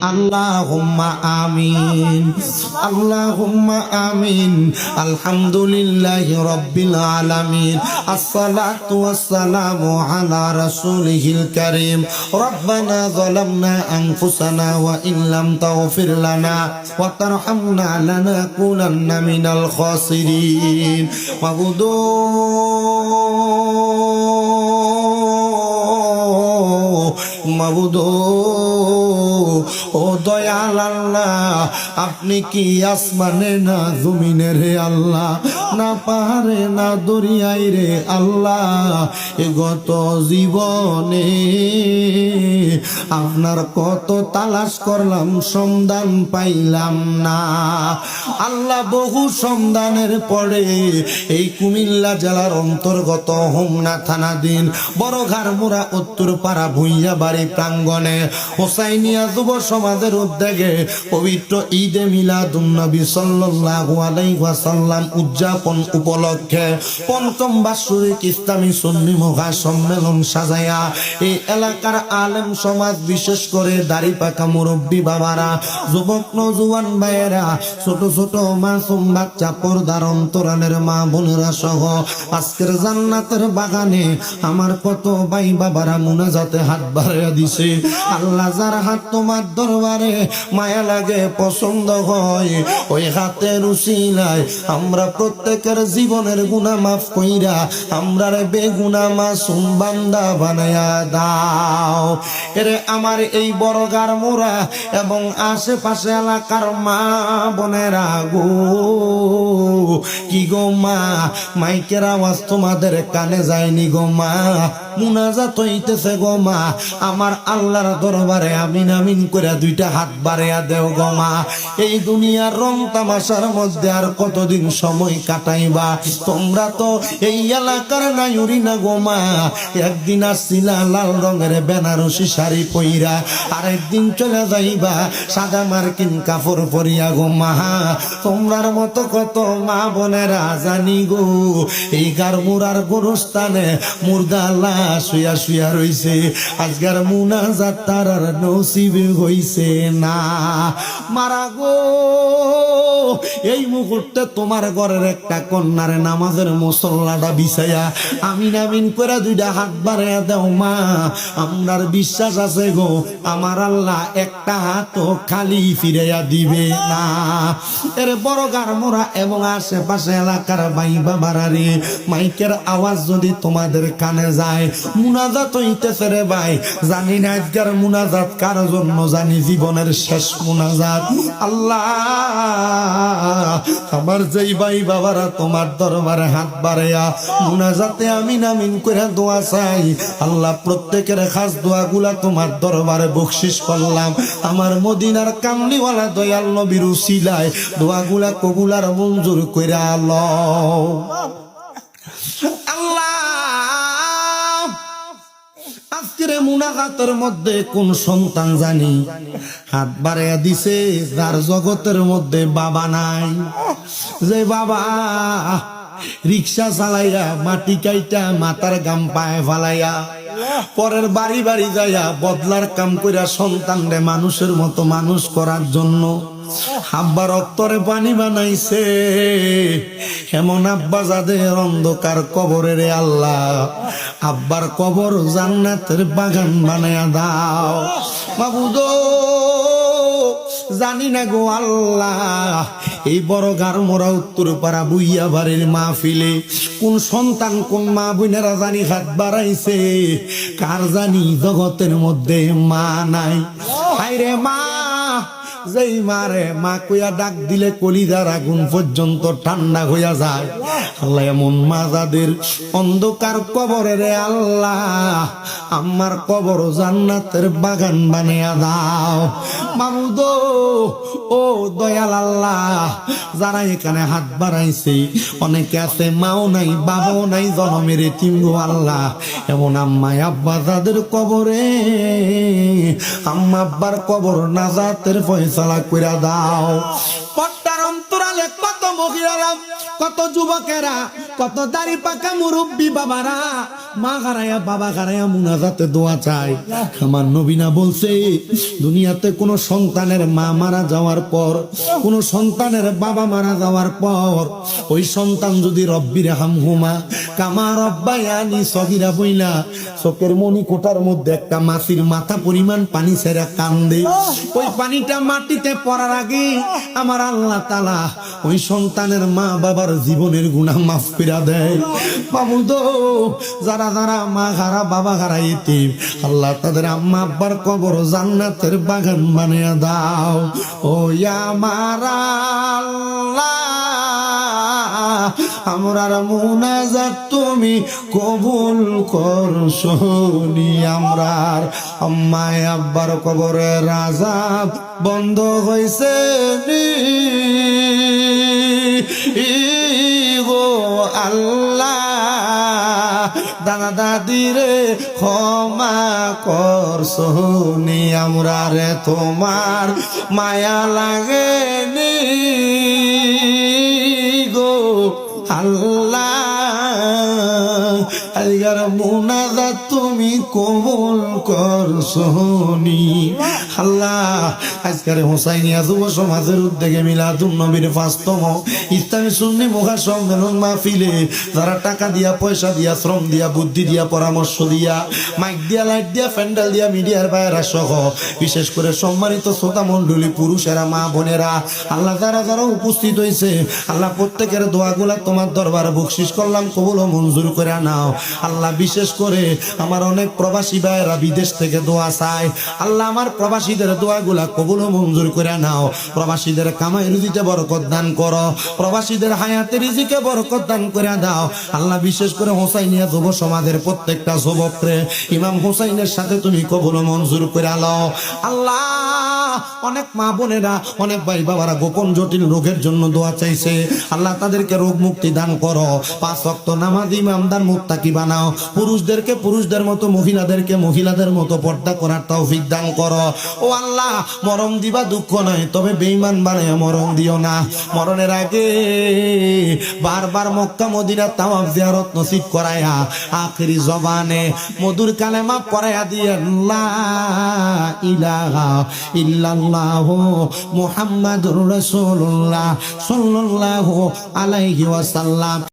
Allahumma amin. Allahumma amin. Alhamdulillahi rabbil alamin. As-salatu was-salamu ala rasulihil karim. Rabbana zalamna anfusana wa in lam taghfir lana wa tarhamna lanakunanna minal khasirin. মাবুদো ও দয়াল আল্লাহ, আপনি কি আসমানে না জমিনে রে আল্লাহ, না পাহাড়ে না দরিয়ায় রে আল্লাহ, এ গত জীবনে আপনার কত তালাশ করলাম, সন্ধান পাইলাম না আল্লাহ। বহু সন্ধানের পরে এই কুমিল্লা জেলার অন্তর্গত হোমনা থানাধীন বড়ঘাড়মুড়া উত্তরপাড়া ভুইয়া বাড়ি প্রাঙ্গণে হোসাইনিয়া যুব সমাজের উদ্যোগে পবিত্র ঈদে মিলাদুন্নবী সাল্লাল্লাহু আলাইহি ওয়াসাল্লাম উদযাপন উপলক্ষে পঞ্চম বাৎসরিক ইসলামী সুন্নি মহা সম্মেলন সাজায়া এই এলাকার আলেম সমাজ, বিশেষ করে দাড়ি পাকা মুরব্বী বাবারা, যুবক নওজোয়ান ভাইয়েরা, ছোট ছোট মাসুম বাচ্চা, পর্দার অন্তরালের মা বোনেরা সহ আজকের জান্নাতের বাগানে আমার কত ভাই বাবারা মুনাজাতে হাত বাড়াইয়া দিছে। আল্লাহ, যার হাত তোমার দরবারে মায়া লাগে, পছন্দ হয়, ওই হাতের উসিলায় আমরা প্রত্যেকের জীবনের গুনাহ মাফ কইরা আমরা বেগুনা মাসুম বান্দা বানায়া দাও। এরে আমার এই বড়ঘাড়মুড়া এবং আশেপাশে এলাকার মা বোনেরা গো, কি গো মা, মাইকের আওয়াজ তোমাদের কানে যায়নি গো মা, মুনাজাত হইতেছে গো মা, আমার আল্লাহর দরবারে আমিন আমিন করে দুইটা হাত বাড়াইয়া দেও গো মা। এই দুনিয়ার রং তামাশার মধ্যে আর কতদিন সময় কাটাইবা? তোমরা তো এই এলাকার নাইউরি না গো মা। একদিন আসছিলা লাল রঙের বেনারসি শাড়ি পইরা, আরেকদিন চলে যাইবা সাদা মার্কিন কাপড় পরিয়া গো মা। তোমরার মতো কত মা বোনেরা জানি গো এই গাড়মুড়ার গোরস্থানে মুর্দা লাশ শুয়া শুয়া রইছে, আজকের মুনাজাত তার আর নসিব হইছে না। মারা গো, এই মুহূর্তে তোমার ঘরের একটা কন্যারে নামাজের মুসল্লাটা বিছাইয়া আমিন আমিন করে দুইটা হাত বাড়াইয়া দাও মা। আমরার বিশ্বাস আছে গো আমার আল্লাহ একটা হাতও খালি ফিরাইয়া দিবে না। এর বড়ঘাড়মুড়া এবং আশেপাশে এলাকার ভাই বাবারা রে, মাইকের আওয়াজ যদি তোমাদের কানে যায়, মুনাজাত হইতেছে রে ভাই। জানি না আজকের মুনাজাত কার জন্য, জানি জীবনের শেষ মুনাজাত। আল্লাহ, আমার যেই ভাই বাবারা তোমার দরবারে হাত বাড়াইয়া মুনাজাতে আমিন আমিন করে দোয়া চাই, আল্লাহ প্রত্যেকের খাস দোয়াগুলা তোমার দরবারে বকশিশ করলাম। আমার মদিনার কামলিওয়ালা দয়াল নবীর উসিলায় দোয়াগুলা কবুলার মঞ্জুর কইরা লও আল্লাহ। আজকের মুনাজাতের মধ্যে কোন সন্তান জানি হাত বাড়াইয়া দিছে যার জগতের মধ্যে বাবা নাই? যে বাবা রিক্সা চালাইয়া মাটি কাইটা মাথার গাম পায়ে ফালাইয়া পরের বাড়ি বাড়ি যাইয়া বদলার কাম কইরা সন্তান রে মানুষের মতো মানুষ করার জন্য আব্বার অন্তরে পানি বানাইছে, এমন আব্বা যাদের অন্ধকার কবরে রে আল্লাহ, আব্বার কবর জান্নাতের বাগান বানায়া দাও মাবুদো। জানি না গো আল্লাহ, এই বড়ঘাড়মুড়া উত্তরপাড়া বুইয়া বাড়ির মাহফিলে কোন সন্তান কোন মা বোনেরা জানি হাত বাড়াইছে, কার জানি জগতের মধ্যে মা নাই। হায়রে মা, যেই মারে মা কইয়া ডাক দিলে কলিজার আগুন পর্যন্ত ঠান্ডা হইয়া যায়। আল্লাহ, এমন মা যাদের অন্ধকার কবরে রে আল্লাহ, আমার কবর জান্নাতের বাগান বানিয়ে দাও মাবুদো। ও দয়াল আল্লাহ, যারা এখানে হাত বাড়াইছে অনেকে আছে মাও নাই বাবাও নাই, জনমের এতিম গো আল্লাহ। এমন আম্মা আব্বা যাদের কবরে, আম্মা আব্বার কবর নাজাতের ফয়সালা কইরা দাও। পর্দার অন্তরালে কত মহিলারা, কত যুবকেরা, কত দাড়ি পাকা মুরব্বী বাবারা মা হারায়া বাবা হারায়া মুনাজাতে দোয়া চায়। আমার নবী না বলছে দুনিয়াতে কোন সন্তানের মা মারা যাওয়ার পর, কোন সন্তানের বাবা মারা যাওয়ার পর ওই সন্তান যদি রব্বির হামহুমা কামা রব্বায়ানি সগীরা বইলা চোখের মনি কোটার মধ্যে একটা মাছির মাথা পরিমাণ পানি ছেড়ে কান্দে, ওই পানিটা মাটিতে পড়ার আগে আমার আল্লাহ তাআলা ওই সন্তানের মা বাবার জীবনের গুনাহ মাফ করে দেয়। বাবুদো যারা যারা মা হারা বাবা হারা ইতিম, আল্লাহ তাদের আম্মা আব্বার কবর জান্নাতের বাগান বানিয়ে দাও। ও আমার আল্লাহ আমরার মুনাজাত তুমি কবুল করছনি, আমরার আম্মায় আব্বার কবরের আযাব বন্ধ হইছে গো আল্লাহ, দাদা দাদিরে ক্ষমা করছনি, আমরা রে তোমার মায়া লাগেনি গো আল্লাহ, আজকের মুনাজাত তুমি কবুল করছনি আল্লাহ। আজকের হোসাইনিয়া যুব সমাজের উদ্যোগে মিলাদুন নবীর ৫তম ইসলামী সুন্নি মুখা সম্মেলন মাহফিলে যারা টাকা দিয়া পয়সা দিয়া শ্রম দিয়া বুদ্ধি দিয়া পরামর্শ দিয়া মাইক দিয়া লাইট দিয়া প্যান্ডেল দিয়া মিডিয়ার বাইরা সহ বিশেষ করে সম্মানিত শ্রোতা মণ্ডলী পুরুষেরা মা বোনেরা আল্লাহ যারা যারা উপস্থিত হয়েছে আল্লাহ প্রত্যেকের দোয়াগুলা তোমার দরবারে বকশিশ করলাম, কবুল ও মঞ্জুর করে নাও আল্লাহ। বিশেষ করে আমার অনেক প্রবাসী ভাইয়েরা বিদেশ থেকে দোয়া চায় আল্লাহ, আমার প্রবাসীদের দোয়াগুলা কবুল ও মঞ্জুর করে নাও। প্রবাসীদের কামাই রুজিতে বরকত দান করো, প্রবাসীদের হায়াতে রিজিকে বরকত দান করে দাও আল্লাহ। বিশেষ করে হোসাইনিয়া যুব সমাজের প্রত্যেকটা যুবকরে ইমাম হোসাইনের সাথে তুমি কবুল ও মঞ্জুর করে নাও আল্লাহ। অনেক মা বোনেরা অনেক ভাই বাবারা গোপন জটিল রোগের জন্য দোয়া চাইছে আল্লাহ, তাদেরকে রোগ মুক্তি দান করো। ৫ ওয়াক্ত নামাজ ইমামদার মুত্তাকি বানাও, পুরুষদেরকে পুরুষদের মতো মহিলাদেরকে মহিলাদের মতো পর্দা করার তৌফিক দান করো। ও আল্লাহ মরণ দিবা দুঃখ নয়, তবে বেঈমান বানায় মরণ দিও না। মরণের আগে বারবার মক্কা মদিনা তাওয়াফ জিয়ারত নসিব করায়া আখিরি জবানে মধুর কালেমা পড়ায়া দিয়ে লা ইলাহা ইল্লাল্লাহু মুহাম্মাদুর রাসূলুল্লাহ সাল্লাল্লাহু আলাইহি ওয়াসাল্লাম।